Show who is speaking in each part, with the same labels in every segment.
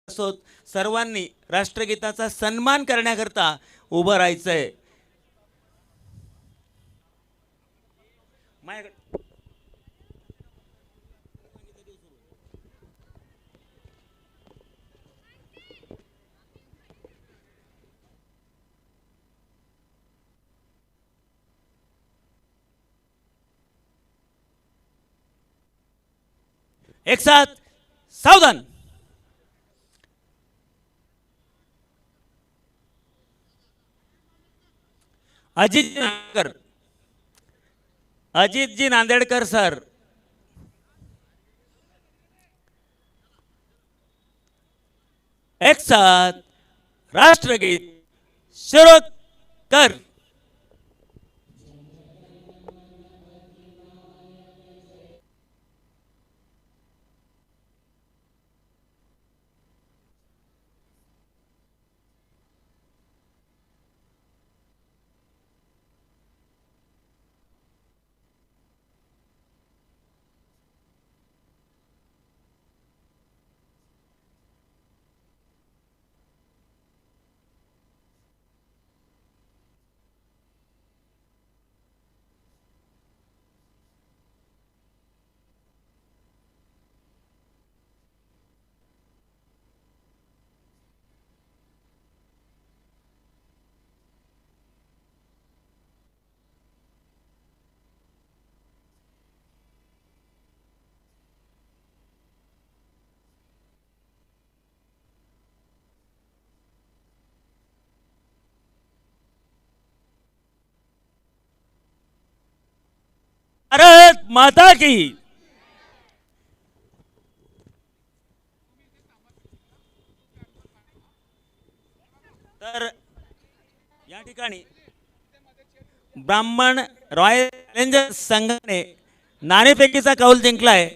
Speaker 1: असोत सर्वांनी राष्ट्रगीताचा सन्मान करण्याकरता उभं राहायचंय. माझ्याकडे एक साथ सावधान. अजितजी नांदेडकर, अजितजी नांदेडकर सर. एक साथ राष्ट्रगीत सुरू कर. भारत माता की. तर या ठिकाणी ब्राह्मण रॉयल चॅलेंजर्स संघाने नाणेफेकीचा कौल जिंकलाय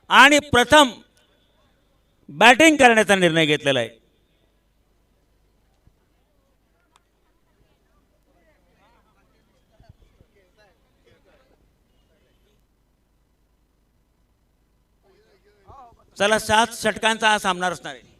Speaker 1: आणि प्रथम बॅटिंग करण्याचा निर्णय घेतलेला आहे. चला 7 षटकांचा हा सामना असणार आहे.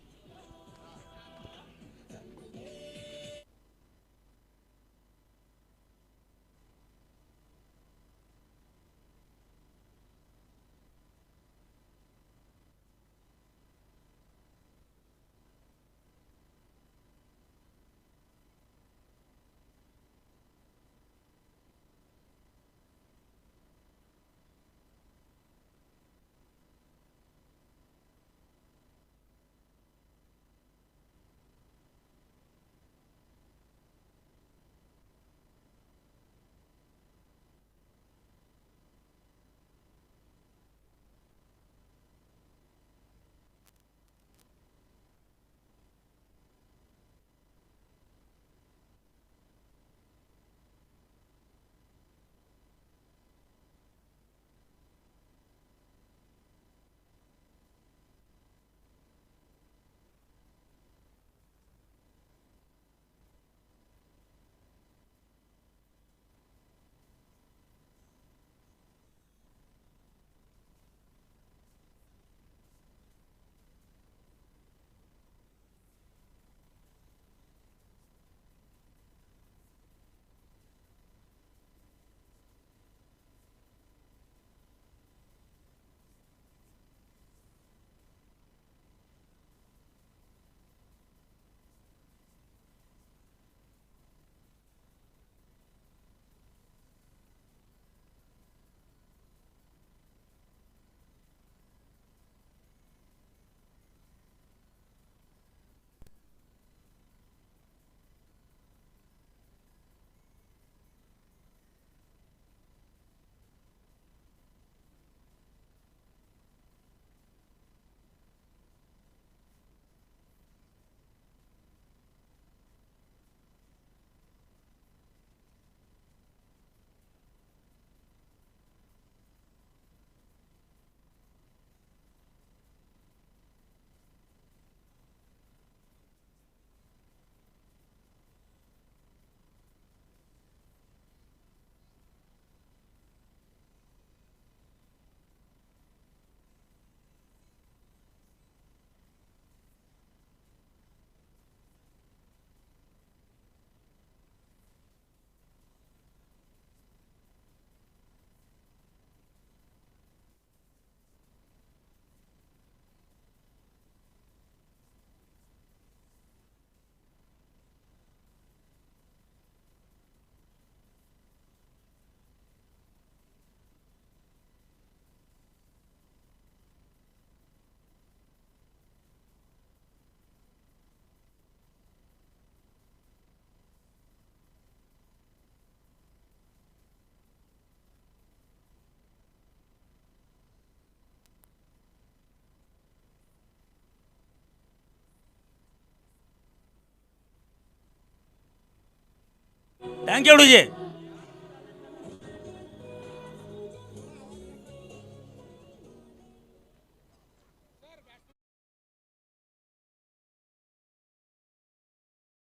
Speaker 1: Thank you DJ.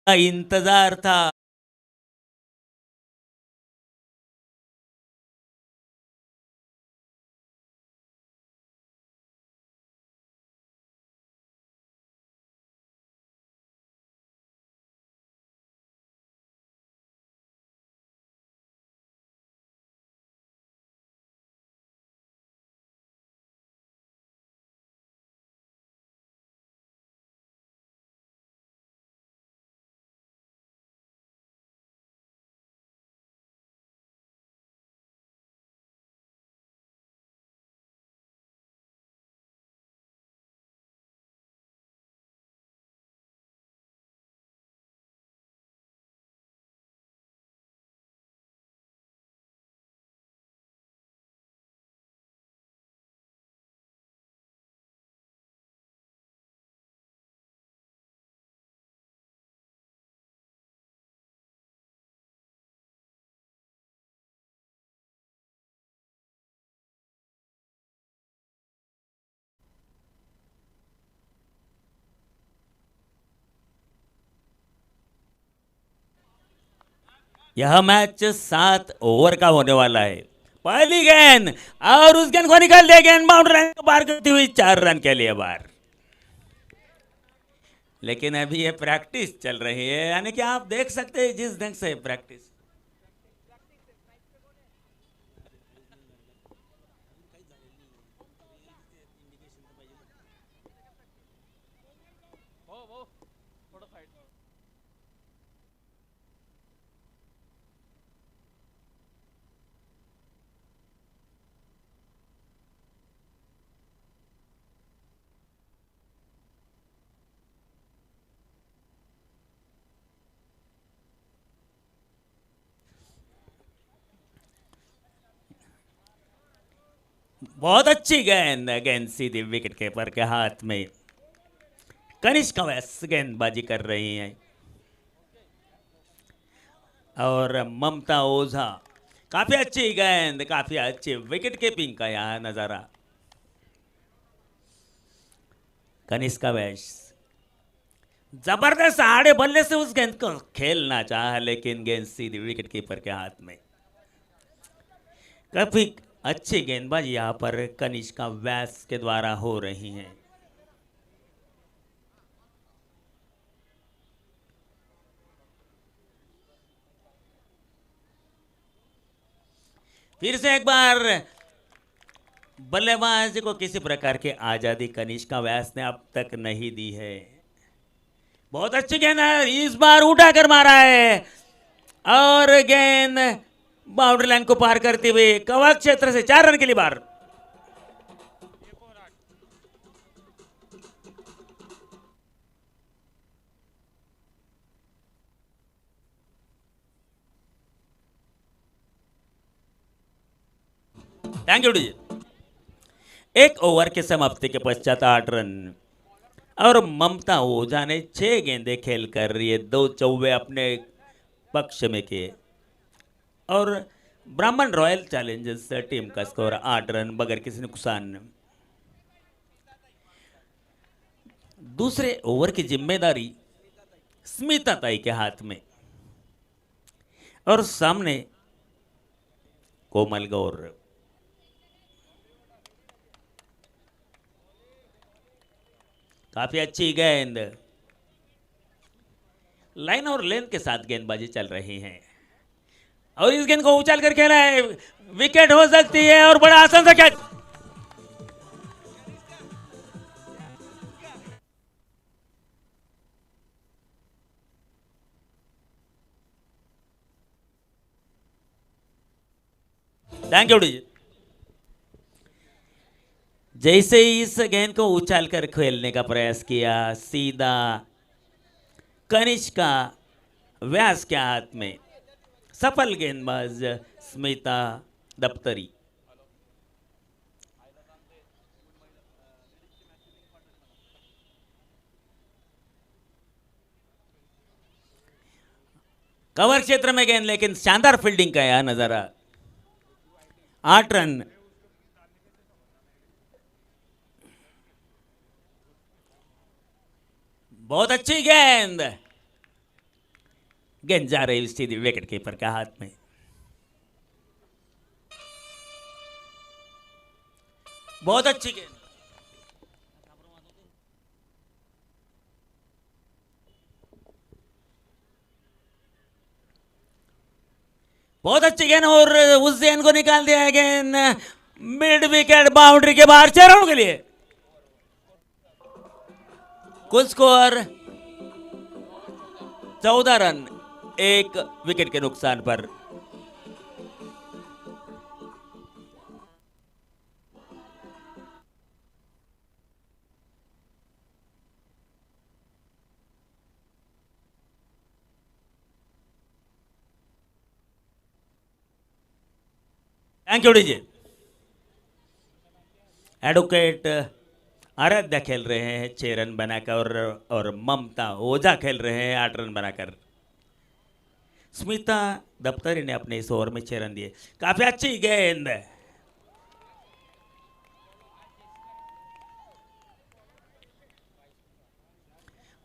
Speaker 1: इंतजार था। यह मैच 7 ओवर का होने वाला है। पहली गेंद और उस गेंद को निकाल दिया, गेंद बाउंड्री लाइन को पार करती हुई 4 रन के लिए बार। लेकिन अभी ये प्रैक्टिस चल रही है, यानी कि आप देख सकते हैं जिस ढंग से प्रैक्टिस। बहुत अच्छी गेंद, गेंद सीधी विकेट कीपर के हाथ में। कनिष्का वैस गेंदबाजी कर रही हैं और ममता ओझा। काफी अच्छी गेंद, काफी अच्छी विकेट कीपिंग का यहाँ नजारा। कनिष्का वैस जबरदस्त आड़े बल्ले से उस गेंद को खेलना चाहा, लेकिन गेंद सीधी विकेट कीपर के हाथ में। काफी अच्छी गेंदबाजी यहाँ पर कनिष्का वैस के द्वारा हो रही है। फिर से एक बार बल्लेबाज को किसी प्रकार की आजादी कनिष्का वैस ने अब तक नहीं दी है। बहुत अच्छी गेंद है, इस बार उठाकर मारा है और गेंद बाउंड्री लाइन को पार करते हुए कवच क्षेत्र से 4 रन के लिए बाहर। Thank U D. 1 ओवर के समाप्ति के पश्चात 8 रन और ममता ओझा ने 6 गेंदें खेल कर ये 2 चौवे अपने पक्ष में किए और ब्राह्मण रॉयल चैलेंजर्स टीम का स्कोर 8 रन बगैर किसी नुकसान। दूसरे ओवर की जिम्मेदारी स्मिता ताई के हाथ में और सामने कोमल गौर। काफी अच्छी गेंद, लाइन और लेंथ के साथ गेंदबाजी चल रही है और इस गेंद को उछाल कर खेला है, विकेट हो सकती है और बड़ा आसान सा कैच। Thank U D. जैसे ही इस गेंद को उछाल कर खेलने का प्रयास किया, सीधा कनिष्का व्यास के हाथ में। सफल गेंदबाज स्मिता दफ्तरी। कवर क्षेत्र में गेंद, लेकिन शानदार फील्डिंग का यह नजारा। 8 रन। बहुत अच्छी गेंद, गेंद जा रही सीधी विकेट कीपर के हाथ में। बहुत अच्छी गेंद, बहुत अच्छी गेंद, और उस गेंद को निकाल दिया है। गेंद मिड विकेट बाउंड्री के बाहर, 6 रनों के लिए। कुल स्कोर 14 रन, 1 विकेट के नुकसान पर। Thank you DJ. Advocate Aaradhya खेल रहे हैं 6 रन बनाकर, और ममता ओझा खेल रहे हैं 8 रन बनाकर। स्मिता दफ्तरी ने अपने इस ओवर में 6 रन दिए। काफी अच्छी गेंद,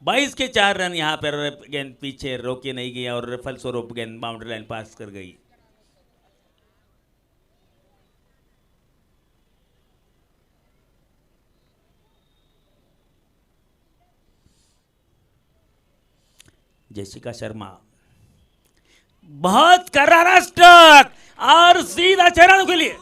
Speaker 1: बाईस के 4 रन। यहां पर गेंद पीछे रोकी नहीं गई और फलस्वरूप गेंद बाउंड्री लाइन पास कर गई। जेसिका शर्मा बहुत करारा स्ट्रोक और सीधा 6 रनों के लिए।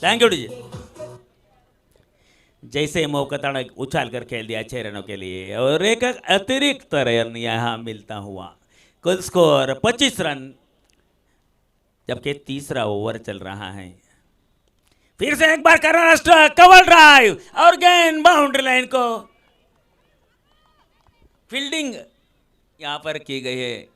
Speaker 1: Thank you DJ. जैसे मौका उछाल कर खेल दिया 6 रनों के लिए, और एक अतिरिक्त रन यहां मिलता हुआ। कुल स्कोर 25 रन, जबकि तीसरा ओवर चल रहा है। फिर से एक बार करारा स्ट्रोक, कवर ड्राइव, और गेंद बाउंड्री लाइन को। फील्डिंग यहां पर की गई है,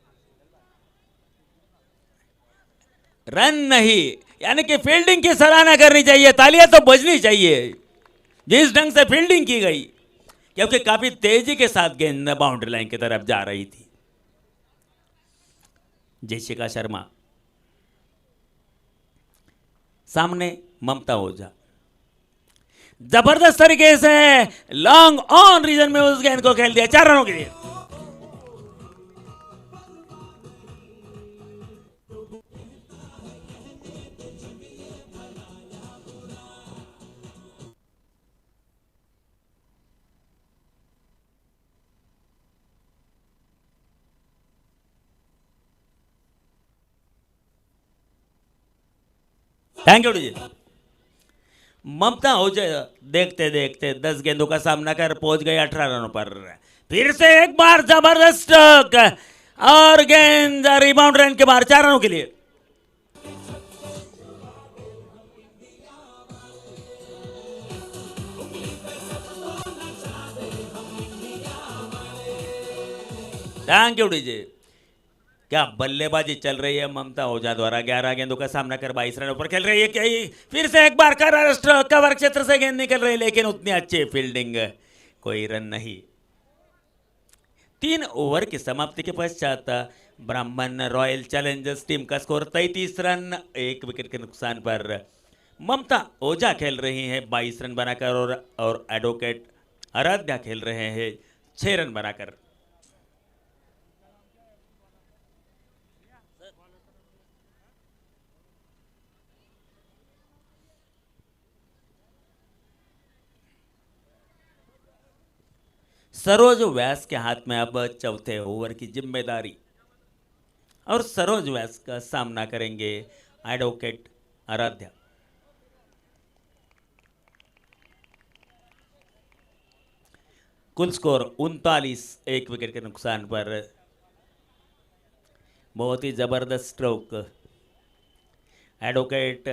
Speaker 1: रन नहीं। यानी कि फील्डिंग की सराहना करनी चाहिए, तालियां तो बजनी चाहिए जिस ढंग से फील्डिंग की गई, क्योंकि काफी तेजी के साथ गेंद बाउंड्री लाइन की तरफ जा रही थी। जेसिका शर्मा, सामने ममता ओझा, जबरदस्त तरीके से लॉन्ग ऑन रीजन में उस गेंद को खेल दिया 4 रनों के लिए। थैंक यू जी। ममता ओझा देखते देखते 10 गेंदों का सामना कर पहुंच गए 18 रनों पर। फिर से एक बार जबरदस्त स्ट्रोक, और गेंद रिबाउंड रन के बाहर 4 रनों के लिए। Thank you DJ. क्या बल्लेबाजी चल रही है ममता ओझा द्वारा। 11 गेंदों का सामना कर 22 रनों पर खेल रही है। क्या फिर से एक बार कवर क्षेत्र से गेंद निकल रही है, लेकिन उतनी अच्छी फील्डिंग, कोई रन नहीं। 3 ओवर की समाप्ति के पश्चात ब्राह्मण रॉयल चैलेंजर्स टीम का स्कोर 33 रन, 1 विकेट के नुकसान पर। ममता ओझा खेल रही हैं 22 रन बनाकर, और एडवोकेट आराध्या खेल रहे हैं 6 रन बनाकर। सरोज व्यास के हाथ में अब चौथे ओवर की जिम्मेदारी, और सरोज व्यास का सामना करेंगे एडवोकेट आराध्या। कुल स्कोर 39, 1 विकेट के नुकसान पर। बहुत ही जबरदस्त स्ट्रोक, एडवोकेट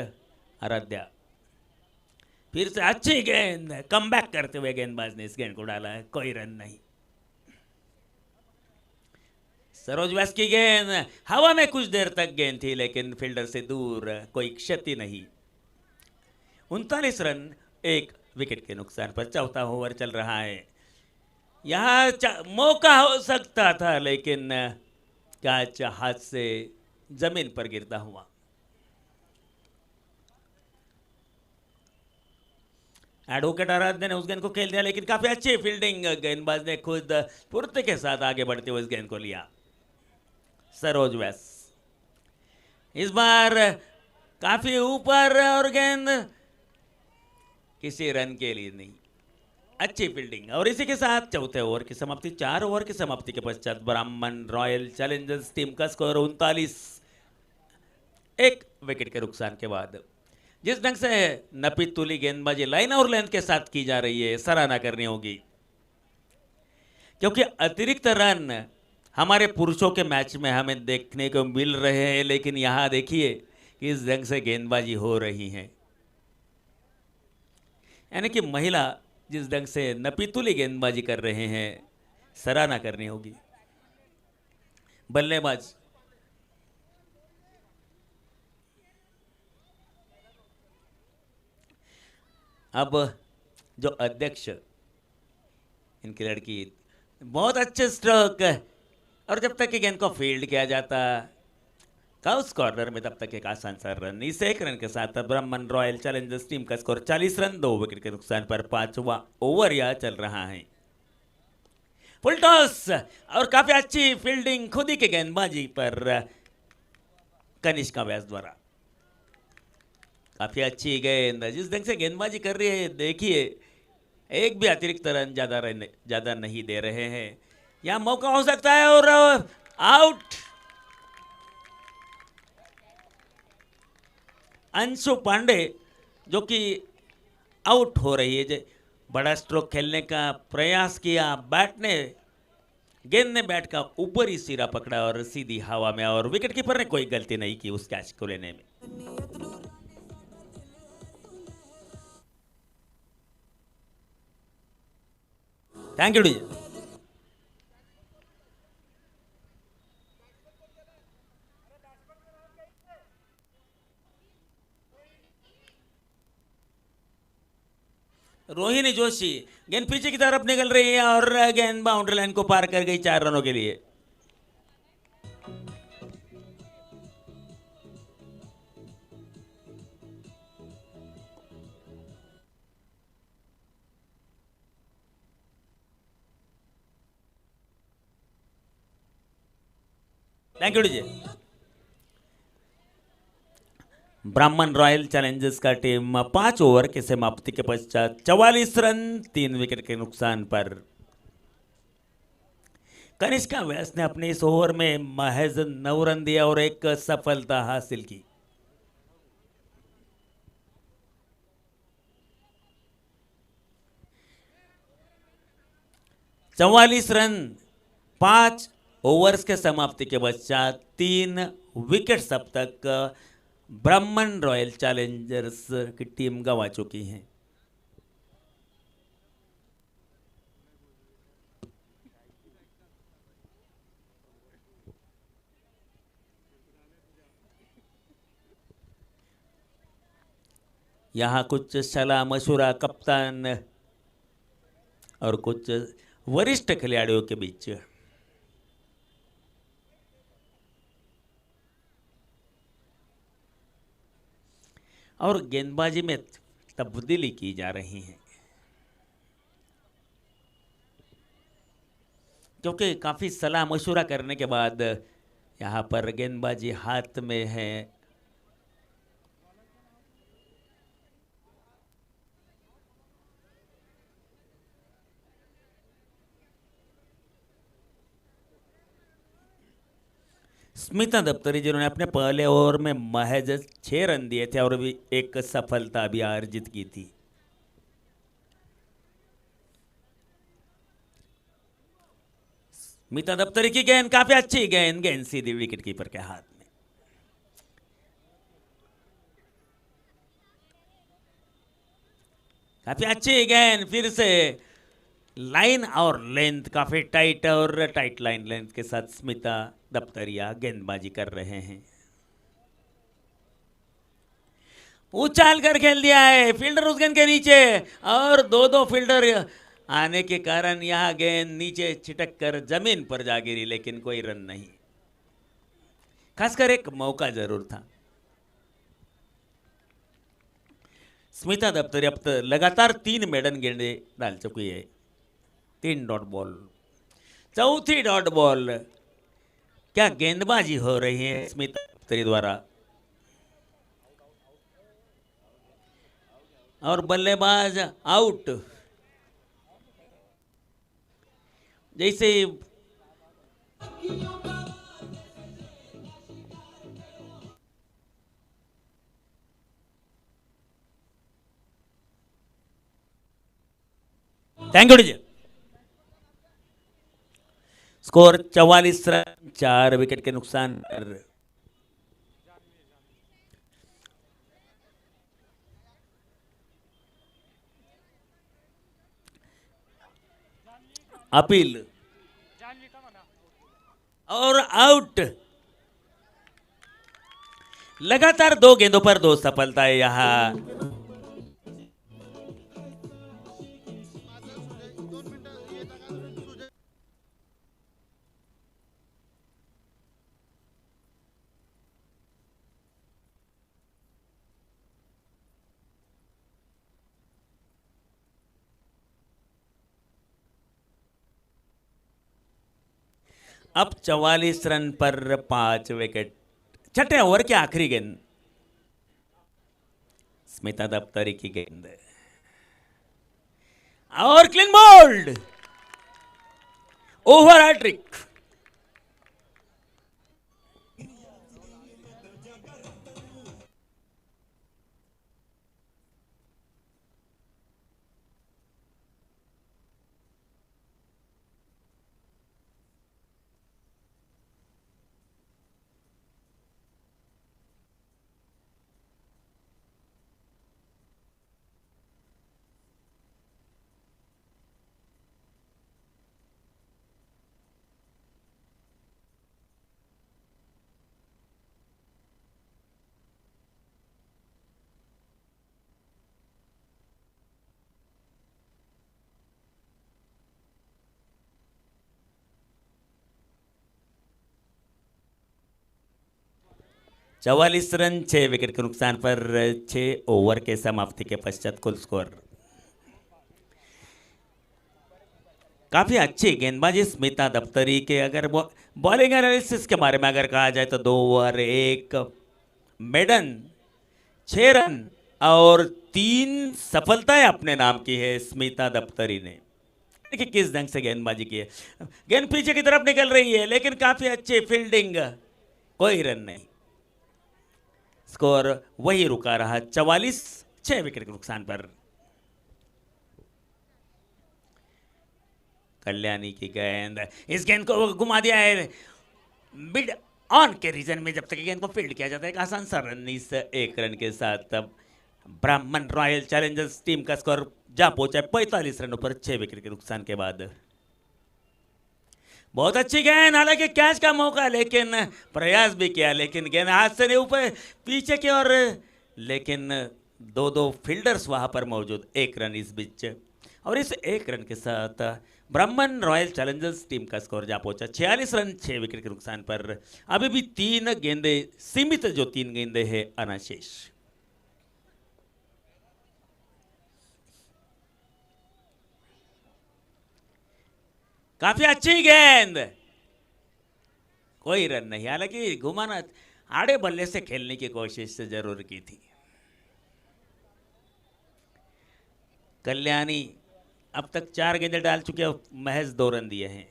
Speaker 1: आराध्या। फिर से अच्छी गेंद, कमबैक करते हुए गेंदबाज ने इस गेंद को डाला है, कोई रन नहीं। सरोज व्यास की गेंद हवा में कुछ देर तक गेंद थी, लेकिन फील्डर से दूर, कोई क्षति नहीं। 39 रन, 1 विकेट के नुकसान पर चौथा ओवर चल रहा है। यहाँ मौका हो सकता था लेकिन कैच हाथ से जमीन पर गिरता हुआ। एडवोकेट आराध्य ने उस गेंद को खेल दिया लेकिन काफी अच्छी फील्डिंग, गेंदबाज ने खुद फुर्ती के साथ आगे बढ़ते हुए इस गेंद को लिया। सरोज वैस इस बार काफी ऊपर और गेंद किसी रन के लिए नहीं, अच्छी फील्डिंग। और इसी के साथ चौथे ओवर की समाप्ति। 4 ओवर की समाप्ति के पश्चात ब्राह्मण रॉयल चैलेंजर्स टीम का स्कोर 39, 1 विकेट के नुकसान के बाद। जिस ढंग से नपी तुली गेंदबाजी लाइन और लेंथ के साथ की जा रही है, सराहना करनी होगी, क्योंकि अतिरिक्त रन हमारे पुरुषों के मैच में हमें देखने को मिल रहे हैं, लेकिन यहाँ देखिए किस ढंग से गेंदबाजी हो रही है। यानी कि महिला जिस ढंग से नपीतुली गेंदबाजी कर रहे हैं, सराहना करनी होगी। बल्लेबाज अब जो अध्यक्ष इनकी लड़की, बहुत अच्छे स्ट्रोक, और जब तक कि गेंद को फील्ड किया जाता काउस कॉर्नर में, तब तक एक आसान सा रन। इस 1 रन के साथ ब्राह्मण रॉयल चैलेंजर्स टीम का स्कोर 40 रन, 2 विकेट के नुकसान पर 5वां ओवर यह चल रहा है। फुल टॉस और काफी अच्छी फील्डिंग खुद ही के गेंदबाजी पर कनिष्का व्यास द्वारा। काफी अच्छी गेंद, जिस ढंग से गेंदबाजी कर रही है देखिए, एक भी अतिरिक्त रन ज्यादा नहीं दे रहे हैं। यहां मौका हो सकता है और आउट। अंशु पांडे जो कि आउट हो रही है, बड़ा स्ट्रोक खेलने का प्रयास किया, गेंद ने बैट का ऊपरी सिरा पकड़ा और सीधी हवा में, और विकेट कीपर ने कोई गलती नहीं की उस कैच को लेने में। Thank you DJ. Rohini Joshi गेंद पीछे की तरफ निकल रही है और गेंद बाउंड्री लाइन को पार कर गई 4 रनों के लिए। Thank you DJ. ब्राह्मण रॉयल चैलेंजर्स का टीम 5 ओवर के समाप्ति के पश्चात 44 रन, 3 विकेट के नुकसान पर। कनिष्का व्यास ने अपने इस ओवर में महज 9 रन दिया और एक सफलता हासिल की। चौवालीस रन 5 ओवर्स के समाप्ति के पश्चात 3 विकेट्स अब तक ब्राह्मण रॉयल चैलेंजर्स की टीम गंवा चुकी है। यहाँ कुछ सलाह मशुरा कप्तान और कुछ वरिष्ठ खिलाड़ियों के बीच। और गेंदबाजी में तब्दीली की जा रही है, क्योंकि काफ़ी सलाह मशुरा करने के बाद यहाँ पर गेंदबाजी हाथ में है। स्मिता दफ्तरी जिन्होंने अपने पहले ओवर में महज 6 रन दिए थे और भी एक सफलता भी अर्जित की थी। स्मिता दफ्तरी की गेंद काफी अच्छी गेंद सीधी विकेट कीपर के हाथ में। काफी अच्छी गेंद, फिर से लाइन और लेंथ काफी टाइट, और टाइट लाइन लेंथ के साथ स्मिता दफ्तरिया गेंदबाजी कर रहे हैं। उछाल कर खेल दिया है, फील्डर उस गेंद के नीचे, और दो दो फील्डर आने के कारण यहां गेंद नीचे छिटक कर जमीन पर जा गिरी, लेकिन कोई रन नहीं। खासकर एक मौका जरूर था। स्मिता दफ्तरी अब तक लगातार 3 मेडन गेंदें डाल चुकी है, 3 डॉट बॉल, चौथी डॉट बॉल। क्या गेंदबाजी हो रही है स्मिता दफ्तरी द्वारा। और बल्लेबाज आउट। जैसे thank you. Score 44 run, 4 wicket के नुकसान पर। अपील और आउट। लगातार 2 गेंदों पर 2 सफलताएं यहां। अब 44 रन पर 5 विकेट। छठे ओवर के आखिरी गेंद, स्मिता दफ्तरी की गेंद और क्लीन बोल्ड, ओवर हैट्रिक। चवालीस रन 6 विकेट के नुकसान पर 6 ओवर के समाप्ति के पश्चात कुल स्कोर। काफी अच्छी गेंदबाजी स्मिता दफ्तरी के। अगर बॉलिंग एनालिसिस के बारे में अगर कहा जाए तो 2 ओवर 1 मेडन, 6 रन और 3 सफलताएं अपने नाम की है स्मिता दफ्तरी ने। देखिए किस ढंग से गेंदबाजी की है। गेंद पीछे की तरफ निकल रही है, लेकिन काफी अच्छी फील्डिंग, कोई रन नहीं। स्कोर वही रुका रहा 44, 6 विकेट के नुकसान पर। कल्याणी की गेंद, इस गेंद को घुमा दिया है मिड ऑन के रीजन में। जब तक गेंद को फील्ड किया जाता है, एक आसान सा रन, इस 1 रन के साथ अब ब्राह्मण रॉयल चैलेंजर्स टीम का स्कोर जा पहुंचा है 45 रनों पर 6 विकेट के नुकसान के बाद। बहुत अच्छी गेंद, हालांकि कैच का मौका, लेकिन प्रयास भी किया, लेकिन गेंद हाथ से नहीं, ऊपर पीछे की ओर, लेकिन 2 फील्डर्स वहां पर मौजूद। 1 रन इस बीच, और इस 1 रन के साथ ब्राह्मण रॉयल चैलेंजर्स टीम का स्कोर जा पहुंचा 46 रन 6 विकेट के नुकसान पर। अभी भी 3 गेंदे सीमित, जो 3 गेंदे हैं अनाशेष। काफी अच्छी गेंद, कोई रन नहीं। हालांकि घुमाना, आड़े बल्ले से खेलने की कोशिश जरूर की थी। कल्याणी अब तक 4 गेंदें डाल चुके हैं, महज 2 रन दिए हैं।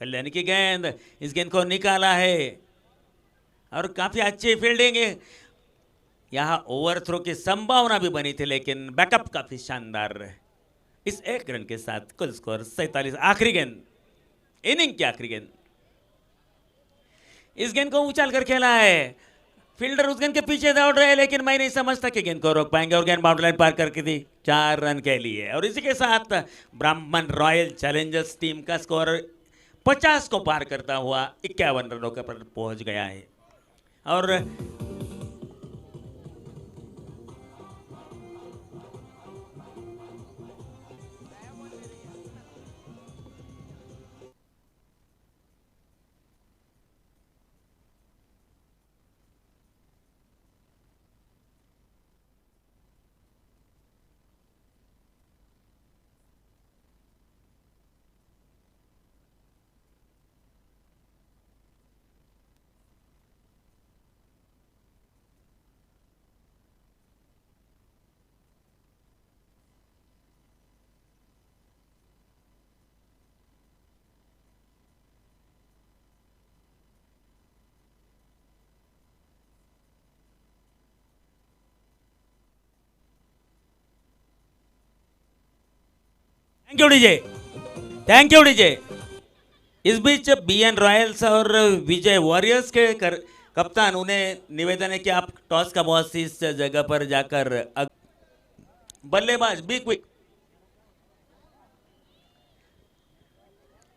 Speaker 1: कल्याणी की गेंद, इस गेंद को निकाला है, और काफी अच्छी फील्डिंग है। यहां ओवरथ्रो की संभावना भी बनी थी, लेकिन बैकअप काफी शानदार। इस 1 रन के साथ कुल स्कोर 47। आखिरी गेंद, इनिंग की आखिरी गेंद, इस गेंद को उछाल कर खेला है। फील्डर उस गेंद के पीछे दौड़ रहे हैं, लेकिन मैं नहीं समझता कि गेंद को रोक पाएंगे, और गेंद बाउंड्री लाइन पार करके दी 4 रन के लिए। और इसी के साथ ब्राह्मण रॉयल चैलेंजर्स टीम का स्कोर 50 को पार करता हुआ 51 रनों पर पहुंच गया है। और thank you DJ, thank you DJ. इस बीच बीएन रॉयल्स और विजय वॉरियर्स के कप्तान उन्हें निवेदन है कि आप टॉस का बॉस इस जगह पर जाकर बल्लेबाज बी क्विक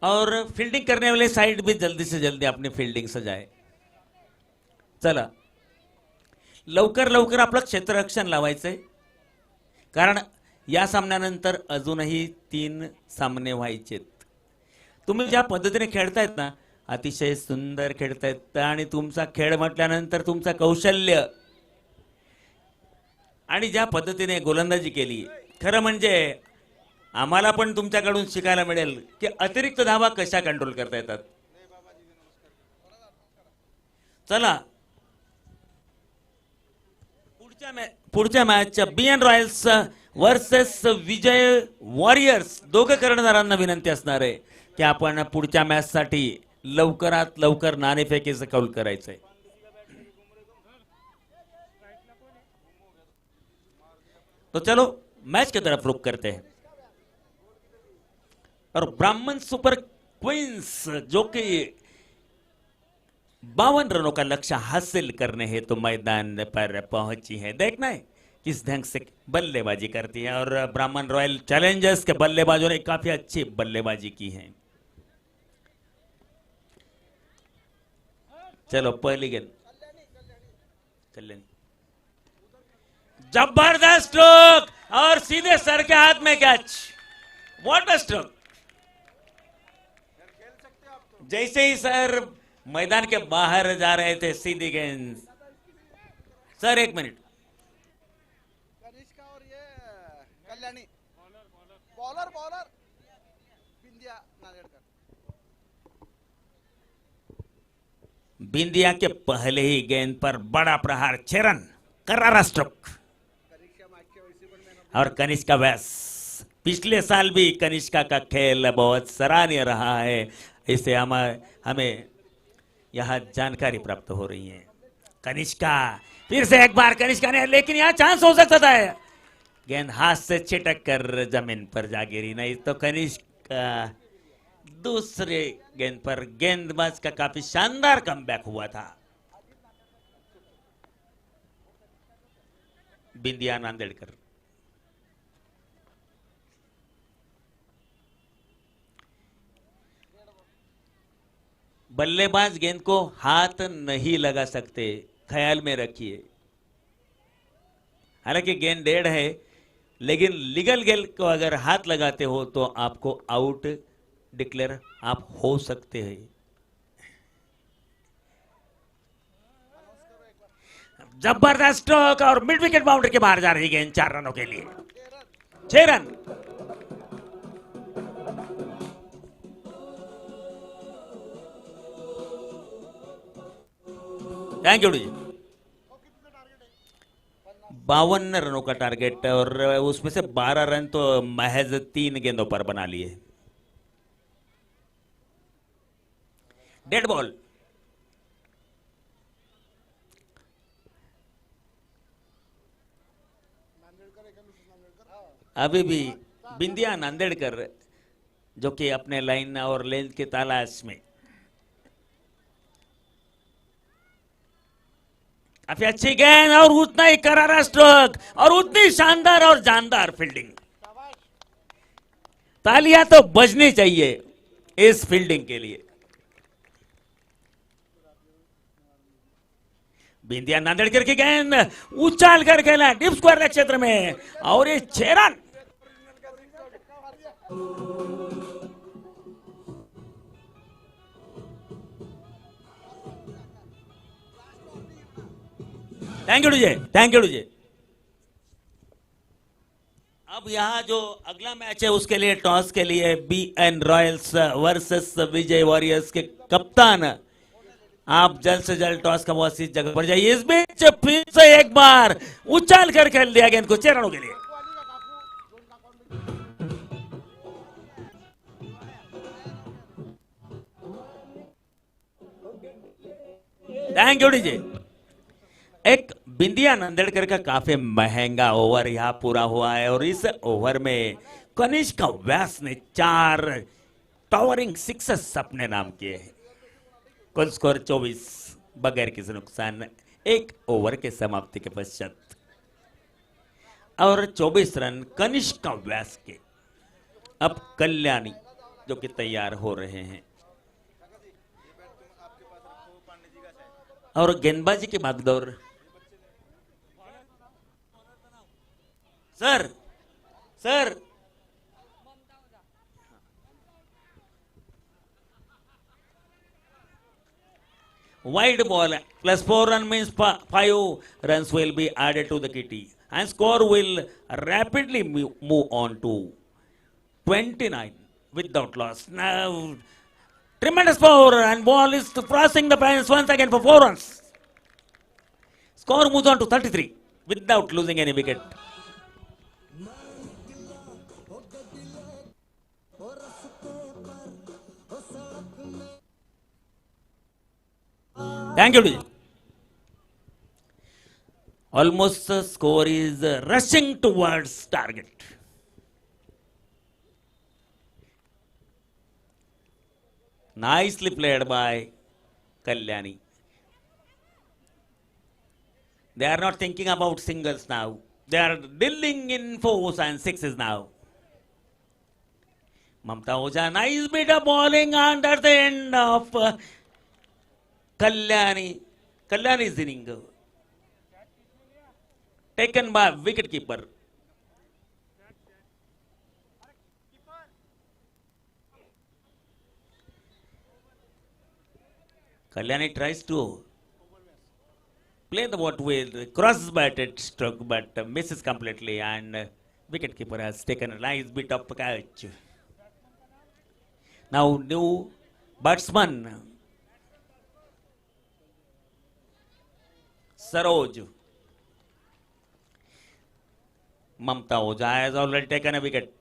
Speaker 1: और फील्डिंग करने वाले साइड भी जल्दी से जल्दी अपनी फील्डिंग सजाए। चला लवकर लवकर आपलं क्षेत्ररक्षण लावायचंय, कारण या सामन्यानंतर अजूनही 3 सामने व्हायचेत। तुम्ही ज्या पद्धतीने खेळतायत ना, अतिशय सुंदर खेळतायत आणि तुमचा खेळ म्हटल्यानंतर तुमचा कौशल्य आणि ज्या पद्धतीने गोलंदाजी केली, खरं म्हणजे आम्हाला पण तुमच्याकडून शिकायला मिळेल की अतिरिक्त धावा कशा कंट्रोल करता येतात। चला पुढच्या मॅचच्या बीएन रॉयल्स वर्सेस विजय वॉरियर्स दोघं कर्णधारांना विनंती असणार आहे की आपण पुढच्या मॅच साठी लवकरात लवकर नाणेफेकीचं कौल करायचंय। तो चलो मैच की तरफ रुख करते हैं और ब्राह्मण सुपर क्वींस जो कि 52 रनों का लक्ष्य हासिल करने हेतु तो मैदान पर पहुंची है। देखना है किस ढंग से बल्लेबाजी करती है और ब्राह्मण रॉयल चैलेंजर्स के बल्लेबाजों ने काफी अच्छी बल्लेबाजी की है। चलो पहली गेंद कल्याणी, जबरदस्त स्ट्रोक और सीधे सर के हाथ में कैच। What a stroke! जैसे ही सर मैदान के बाहर जा रहे थे सीधी गेंद। सर 1 मिनट,
Speaker 2: कनिष्का और ये कल्याणी बॉलर बॉलर बिंदिया नांदेड़कर।
Speaker 1: बिंदिया के पहले ही गेंद पर बड़ा प्रहार, 6 रन, करारा स्ट्रोक। और कनिष्का व्यास, पिछले साल भी कनिष्का का खेल बहुत सराहनीय रहा है, इसे हमें यहाँ जानकारी प्राप्त हो रही है। कनिष्का फिर से एक बार कनिष्का ने, लेकिन यहाँ चांस हो सकता था, गेंद हाथ से छिटक कर जमीन पर जा गिरी। नहीं तो कनिष्का दूसरे गेंद पर गेंदबाज का काफी शानदार कमबैक हुआ था। बिंदिया नांदेड़कर, बल्लेबाज गेंद को हाथ नहीं लगा सकते, ख्याल में रखिए। हालांकि गेंद डेढ़ है, लेकिन लीगल गेंद को अगर हाथ लगाते हो तो आपको आउट डिक्लेयर आप हो सकते हैं। जबरदस्त स्ट्रोक और मिड विकेट बाउंड्री के बाहर जा रही गेंद 4 रनों के लिए, 6 रन। थैंक यू जी। 52 रनों का टारगेट और उसमें से 12 रन तो महज 3 गेंदों पर बना लिए। डेड बॉल, अभी भी बिंदिया नांदेड़कर जो कि अपने लाइन और लेंथ की तलाश में, काफी अच्छी गेंद और उतना ही करारा स्ट्रोक और उतनी शानदार और जानदार फील्डिंग। तालियां तो बजनी चाहिए इस फील्डिंग के लिए। बिंदिया नांदेड़कर की गेंद उछाल कर खेला डीप स्क्वायर क्षेत्र में और ये 6 run. Thank you DJ, thank you DJ. अब यहाँ जो अगला मैच है उसके लिए टॉस के लिए बीएन रॉयल्स वर्सेस विजय वॉरियर्स के कप्तान, आप जल्द से जल्द टॉस का बॉस इस जगह पर जाइए। इस बीच फिर से एक बार उछाल कर खेल दिया गेंद को 6 रनों के लिए। Thank you DJ. एक बिंदिया नांदेड़कर का काफी महंगा ओवर यहां पूरा हुआ है और इस ओवर में कनिष्का व्यास ने 4 टावरिंग सिक्सेस अपने नाम किए हैं। कुल स्कोर 24 बगैर किसी नुकसान 1 ओवर के समाप्ति के पश्चात और 24 रन कनिष्का व्यास के। अब कल्याणी जो कि तैयार हो रहे हैं और गेंदबाजी की भागदौड़। Sir sir wide ball plus 4 run means 5 runs will be added to the kitty and score will rapidly move on to 29 without loss. Now tremendous power and ball is crossing the fence once again for 4 runs. Score moves on to 33 without losing any wicket. Thank you. Almost the score is rushing towards target. Nicely played by Kalyani. They are not thinking about singles now. They are dealing in 4s and 6s now. Mamta Oja, nice bit of bowling under the end of Kalyani's inning. Taken by wicket keeper. Kalyani tries to play the ball with cross-batted stroke but misses completely and wicket keeper has taken a nice bit of catch. Now new batsman Saroj. Mamta Oja has already taken a wicket.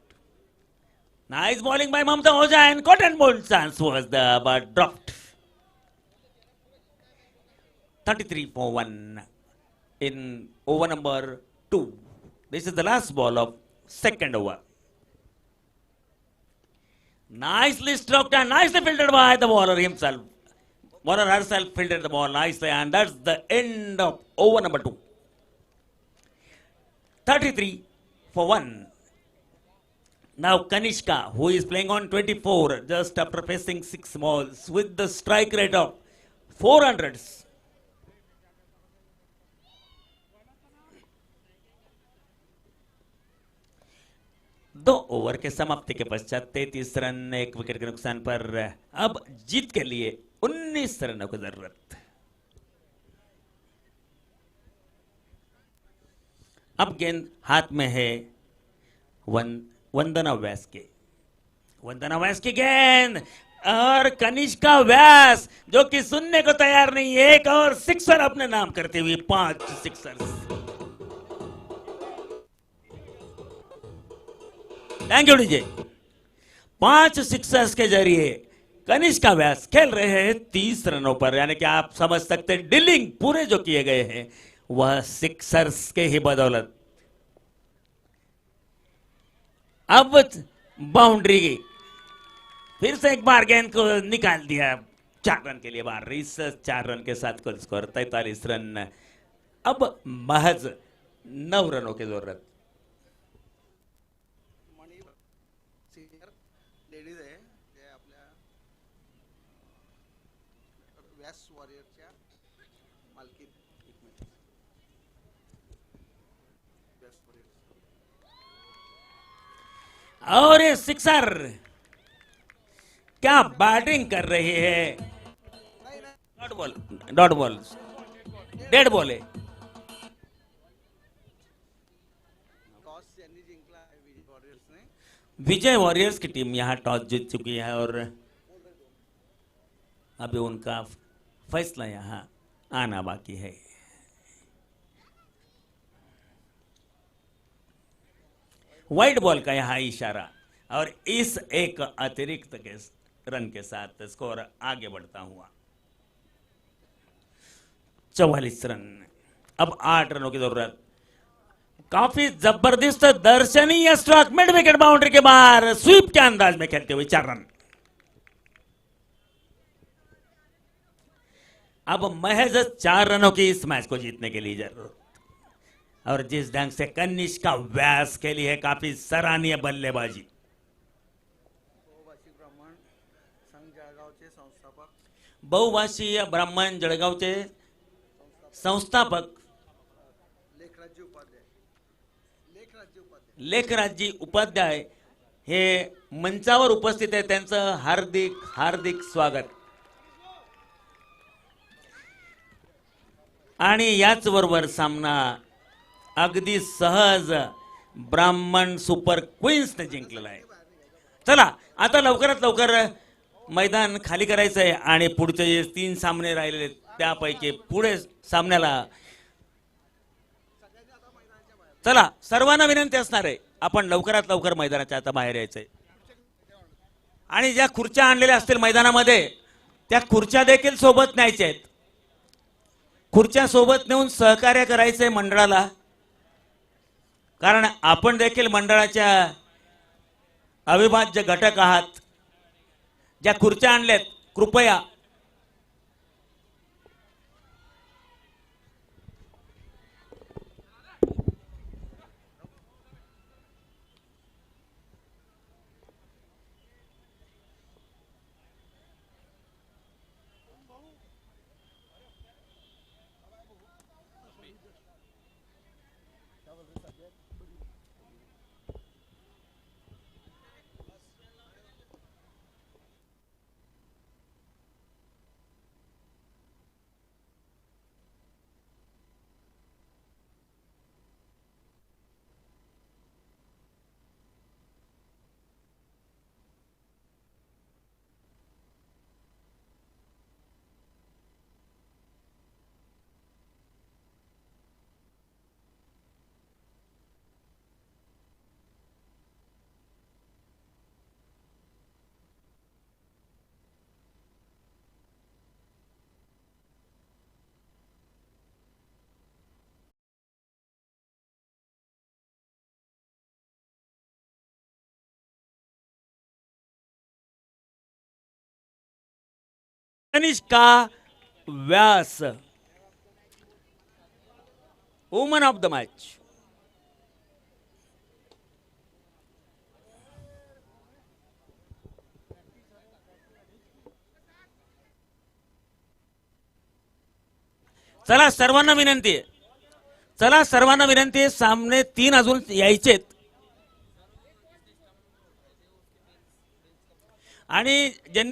Speaker 1: Nice bowling by Mamta Oja and cotton ball chance was there but dropped. 33 for 1 in over number 2. This is the last ball of second over. Nicely stroked and nicely fielded by the bowler himself. Bowler herself fielded the ball nicely and that's the end of over number 2. 33 for 1. Now Kanishka, who is playing on 24 just after facing 6 balls with the strike rate of 400s. दो over के समाप्ति के पश्चात 33 run 1 wicket के नुकसान पर अब जीत के लिए 19 रनों की जरूरत। अब गेंद हाथ में है वंदना व्यास के। वंदना व्यास की गेंद और कनिष्का व्यास जो कि सुनने को तैयार नहीं, एक और सिक्सर अपने नाम करते हुए 5 Sixers. Thank you DJ. 5 Sixers के जरिए कनिष्का व्यास खेल रहे हैं 30 रनों पर, यानी कि आप समझ सकते हैं डीलिंग पूरे जो किए गए हैं वह सिक्सर्स के ही बदौलत। अब बाउंड्री की फिर से एक बार गेंद को निकाल दिया 4 रन के लिए बाहर। इस 4 रन के साथ कुल स्कोर 43 रन। अब महज 9 रनों की जरूरत।
Speaker 2: लेडीज आहे ते आपल्या व्यास वॉरियरच्या मालकी व्यास वॉरियर
Speaker 1: और ये सिक्सर क्या बैटिंग कर रही है। डॉट बॉल डेड बॉल है।
Speaker 2: टॉस यांनी जिंकला आहे विजय वॉरियर्सने।
Speaker 1: विजय वॉरियर्स की टीम यहां टॉस जीत चुकी है और अभी उनका फैसला यहां आना बाकी है। वाइड बॉल का यहां इशारा और इस एक अतिरिक्त के रन के साथ स्कोर आगे बढ़ता हुआ 44 रन। अब 8 रनों की जरूरत। काफी जबरदस्त दर्शनीय स्ट्रोक मिड विकेट बाउंड्री के बाहर स्वीप के अंदाज में खेलते हुए 4 रन। अब महज 4 रनों की इस मैच को जीतने के लिए जरूरत, और जिस ढंग से कनिष्का व्यास खेली है, काफी सराहनीय बल्लेबाजी।
Speaker 2: बहुभाषिक ब्राह्मण संघ जळगावचे संस्थापक
Speaker 1: बहुभाषीय ब्राह्मण जळगावचे संस्थापक
Speaker 2: लेखराज्य उपाध्याय
Speaker 1: लेखराजी उपाध्याय हे मंचावर उपस्थित आहे, त्यांचं हार्दिक हार्दिक स्वागत। आणि याच बरोबर सामना अगदी सहज ब्राह्मण सुपर क्वीन्सने जिंकलेला आहे। चला आता लवकरात लवकर मैदान खाली करायचं आहे आणि पुढचे जे 3 सामने राहिलेले त्यापैकी पुढे सामन्याला चला सर्वांना विनंती असणार आहे, आपण लवकरात लवकर मैदानाच्या आता बाहेर यायचंय आणि ज्या खुर्च्या आणलेल्या असतील मैदानामध्ये त्या खुर्च्या देखील सोबत न्यायच्या आहेत। खुर्च्या सोबत नेऊन सहकार्य करायचंय मंडळाला, कारण आपण देखील मंडळाच्या अविभाज्य घटक आहात। ज्या खुर्च्या आणल्यात कृपया कनिष्का व्यास वुमन ऑफ द मॅच। चला सर्वांना विनंती आहे, चला सर्वांना विनंती आहे, सामने 3 अजून यायचेत आणि ज्यांनी